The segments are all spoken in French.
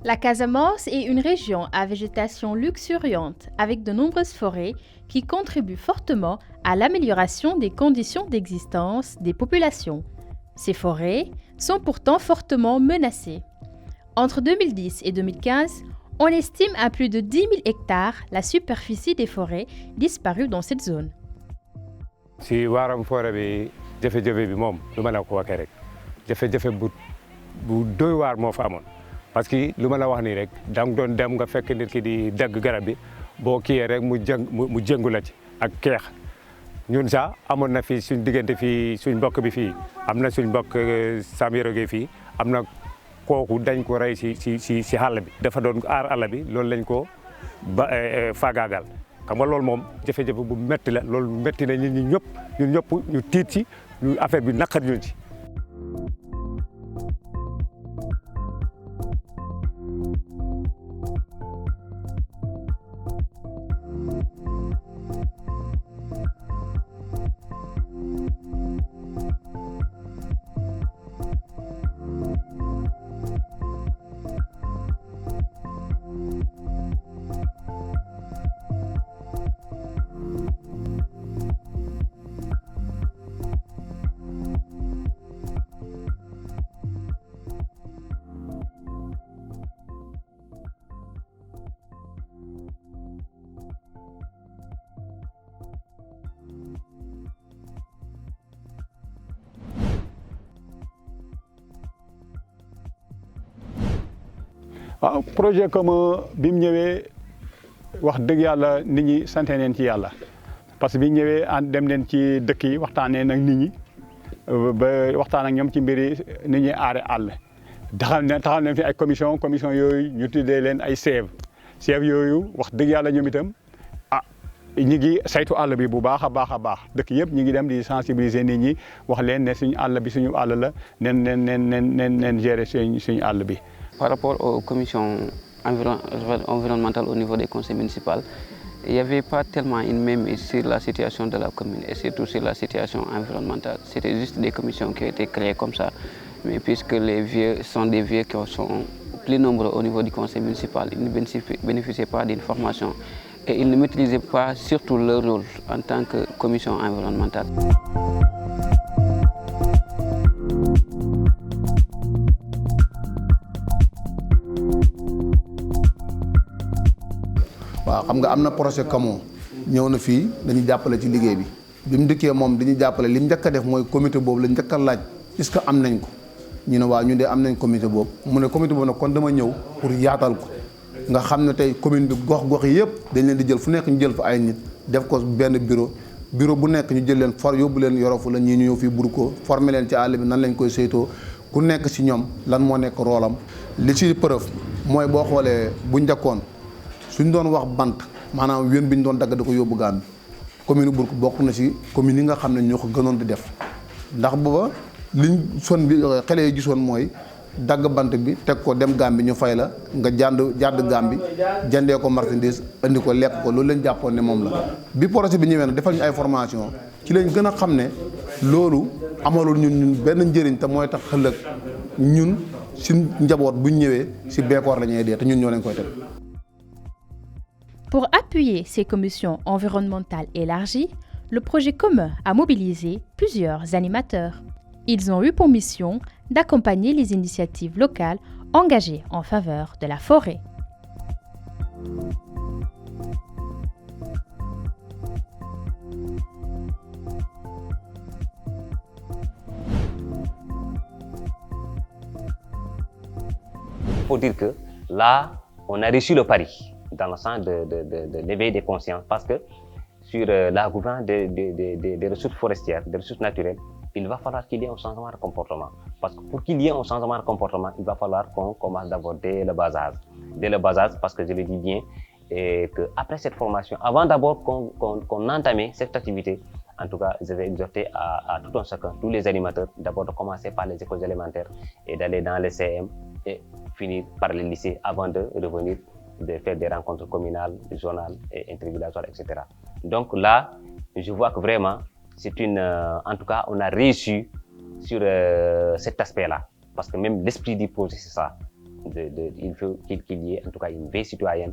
La Casamance est une région à végétation luxuriante avec de nombreuses forêts qui contribuent fortement à l'amélioration des conditions d'existence des populations. Ces forêts sont pourtant fortement menacées. Entre 2010 et 2015, on estime à plus de 10 000 hectares la superficie des forêts disparues dans cette zone. Si waaram forêt bi jafe-jafe bi moom lu ma la ko waxee rek jafe-jafe bu doy waar moo fa amoon parce que lu ma la wax nii rek dang doon dem nga fekk nit ki di dagg garab bi boo kiyee rek mu jëngu la ci ak keex ñun sax amoon na fii suñ diggante fii suñ mbokk bi fii am na suñ mbokk Sam Yoroge fii am na kooku dañ ko rey si xàll bi dafa doon aar àll bi loolu lañ ko faagaagal xam nga loolu moom jafe-jafe bu métti la loolu métti na ñun ñëpp ñu tiit ci ñu affaire bi naqar ñu ci. waaw projet comme bi mu ñëwee wax dëgg yàlla nit ñi sant neen ci yàlla parce que bi ñëwee dem leen ci dëkk yi waxtaanee nag nit ñi ba waxtaan ak ñoom ci mbiri nit ñi aare àll taxal leen fi ay commission yooyu ñu tuddee leen ay chef yooyu wax dëgg yàlla ñoom itam ñi ngi saytu àll bi bu baax a baax dëkk yëpp ñi ngi dem di sensibiliser nit ñi wax leen ne suñu àll bi suñu àll la nen gérer suñu àll bi. Par rapport aux commissions environnementales au niveau des conseils municipaux, il n'y avait pas tellement une mainmise sur la situation de la commune et surtout sur la situation environnementale. C'était juste des commissions qui ont été créées comme ça. Mais puisque les vieux sont des vieux qui sont plus nombreux au niveau du conseil municipal, ils ne bénéficiaient pas d'une formation et ils ne maîtrisaient pas surtout leur rôle en tant que commission environnementale. waaw xam nga am na projet Camo ñëw na fii dañu jàppale ci liggéey bi mu dikkee moom dañuy jàppale li mu njëkk a def mooy comité boobu la njëkk a laaj est-ce que am nañ ko ñu ne waaw ñu de am nañ comité boobu mu ne comité boobu nag kon dama ñëw pour yaatal ko nga xam ne tey commune bi gox yi yëpp dañ leen di jël fu nekk ñu jël fa ay nit def ko benn bureau bu nekk ñu jël leen yóbbu leen Yorofu la ñii ñu ñëw fii bur ko former leen ci àll bi nan lañ koy saytoo ku nekk ci ñoom lan moo nekk roolam li ci preuve mooy boo xoolee bu njëkkoon suñ doon wax bant maanaam wén bi ñu doon dagg da ko yóbbu Gàmbi commune Bourko bokk na ci commune yi nga xam ne ñoo ko gënoon di def ndax booba liñ xale yi gisoon mooy dagg bant bi teg ko dem Gàmbi ñu fay la nga jàdd Gàmbi jëndee ko marchandise andi ko lekk ko loolu lañ jàppoon ne moom la bi projet bi ñëwee nag defal ñu ay formation ci lañ gën a xam ne loolu amalul ñun benn njëriñ te mooy tax ëllëg ñun suñ njaboot buñ ñëwee si beekoor la ñuy dee te ñun ñoo leen koy teg. Pour appuyer ces commissions environnementales élargies, le projet commun a mobilisé plusieurs animateurs. Ils ont eu pour mission d'accompagner les initiatives locales engagées en faveur de la forêt. Il faut dire que là, on a réussi le pari dans le sens de l'éveil des consciences parce que sur la gouvernance des ressources forestières, des ressources naturelles, il va falloir qu'il y ait un changement de comportement. Parce que pour qu'il y ait un changement de comportement, il va falloir qu'on commence d'abord dès le bas âge. Dès le bas âge, parce que je le dis bien, et qu'après cette formation, avant d'abord qu'on entame cette activité, en tout cas, je vais exhorter à tout un chacun, tous les animateurs, d'abord de commencer par les écoles élémentaires et d'aller dans les CM et finir par les lycées avant de revenir de faire des rencontres communales, zonales et intervillatoires, etc. Donc là, je vois que vraiment, c'est en tout cas, on a réussi sur cet aspect-là. Parce que même l'esprit du projet, c'est ça. il faut qu'il y ait en tout cas une veille citoyenne,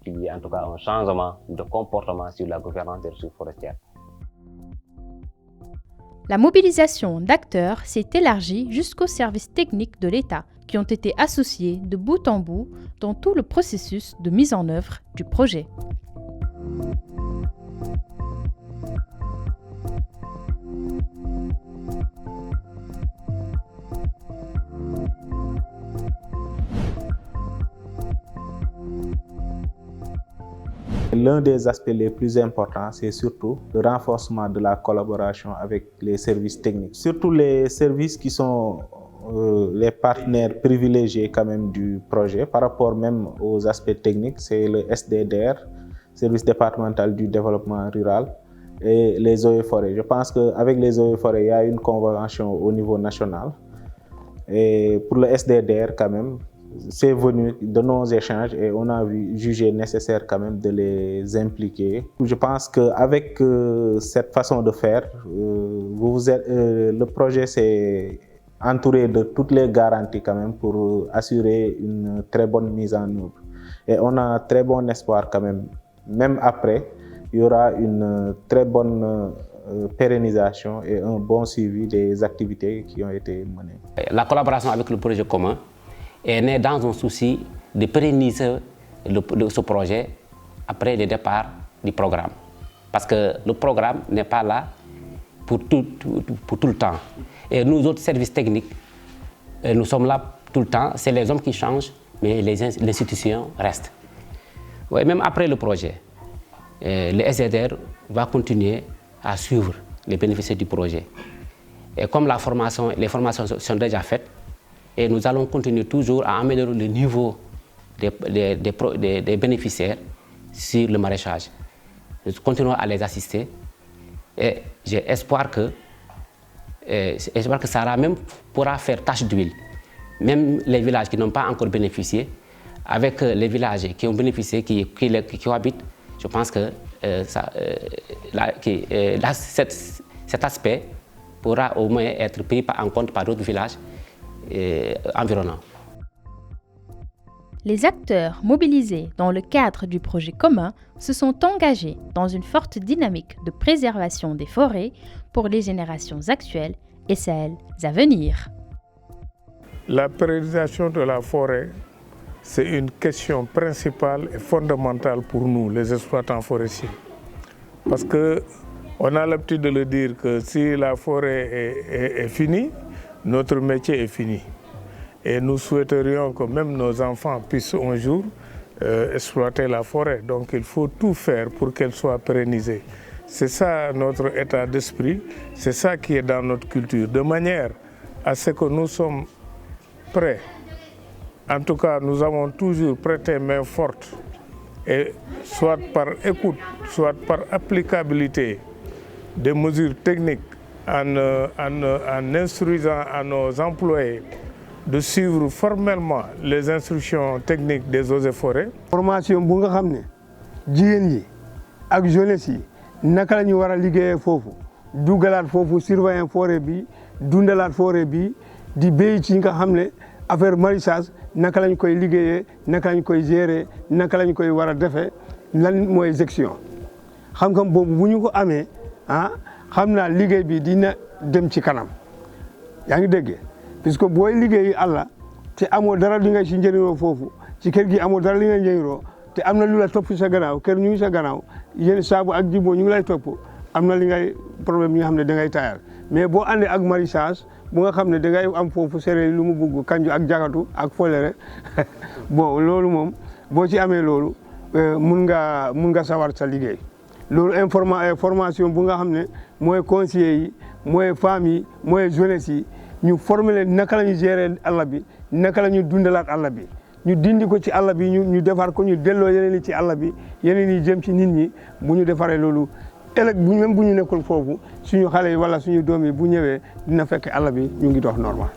qu'il y ait en tout cas un changement de comportement sur la gouvernance des ressources forestières. La mobilisation d'acteurs s'est élargie jusqu'aux services techniques de l'État, qui ont été associés de bout en bout dans tout le processus de mise en œuvre du projet. L'un des aspects les plus importants, c'est surtout le renforcement de la collaboration avec les services techniques. Surtout les services qui sont les partenaires privilégiés quand même du projet par rapport même aux aspects techniques, c'est le SDDR, Service départemental du développement rural, et les eaux et forêts. Je pense qu'avec les eaux et forêts, il y a une convention au niveau national. Et pour le SDDR quand même, c'est venu de nos échanges et on a jugé nécessaire quand même de les impliquer. Je pense qu'avec cette façon de faire, le projet s'est entouré de toutes les garanties quand même pour assurer une très bonne mise en œuvre. Et on a très bon espoir quand même après, il y aura une très bonne pérennisation et un bon suivi des activités qui ont été menées. La collaboration avec le projet commun est née dans un souci de pérenniser ce projet après le départ du programme. Parce que le programme n'est pas là pour tout le temps. Et nous autres services techniques, nous sommes là tout le temps. C'est les hommes qui changent, mais les institutions restent. Ouais, même après le projet, le SDR va continuer à suivre les bénéficiaires du projet. Et comme les formations sont déjà faites, et nous allons continuer toujours à améliorer le niveau des bénéficiaires sur le maraîchage. Nous continuons à les assister et j'ai espoir que ça pourra faire tache d'huile. Même les villages qui n'ont pas encore bénéficié, avec les villages qui ont bénéficié, qui habitent, je pense que cet aspect pourra au moins être pris en compte par d'autres villages environnants. Les acteurs mobilisés dans le cadre du projet commun se sont engagés dans une forte dynamique de préservation des forêts pour les générations actuelles et celles à venir. La pérennisation de la forêt, c'est une question principale et fondamentale pour nous, les exploitants forestiers. Parce qu'on a l'habitude de le dire que si la forêt est finie, notre métier est fini. Et nous souhaiterions que même nos enfants puissent un jour exploiter la forêt. Donc il faut tout faire pour qu'elle soit pérennisée. C'est ça notre état d'esprit, c'est ça qui est dans notre culture, de manière à ce que nous sommes prêts. En tout cas, nous avons toujours prêté main forte, et soit par écoute, soit par applicabilité des mesures techniques en instruisant à nos employés de suivre formellement les instructions techniques des eaux et forêts. Formation bu nga xam ne jigéen yi ak jeunesse yi naka la ñu war a liggéeyee foofu dugalaat foofu surveillant forêt bi dundalaat forêt bi di béy ci nga xam ne affaire maraîchage naka lañ koy liggéeyee naka lañ koy gérer naka lañ koy war a defee lan mooy gestion xam-xam boobu bu ñu ko amee xam naa liggéey bi dina dem ci kanam yaa ngi dégg puisque booy liggéeyi àlla te amoo dara li ngay si njëriñoo foofu ci kër gi amoo dara li ngay njëriñoo te am na lu la topp sa gannaaw kër ñu ngi sa gannaaw yéen saabu ak jiboo ñu ngi lay topp am na li ngay problème yi nga xam ne da ngay taayal mais boo àndee ak maraîchage bu nga xam ne da ngay am foofu séeréer lu mu bugg kanju ak jagatu ak folere bon loolu moom boo ci amee loolu mun nga sawar sa liggéey loolu formation bu nga xam ne mooy conseillers yi mooy femmes yi mooy jeunesse yi ñu former leen naka la ñu gérer àll bi naka la ñu dundalaat àll bi ñu dindi ko ci àll bi ñu defar ko ñu delloo yeneen yi ci àll bi yeneen yi jëm ci nit ñi bu ñu defaree loolu ëllëg même bu ñu nekkul foofu suñu xale yi wala suñu doom yi bu ñëwee dina fekk àll bi ñu ngi dox normal.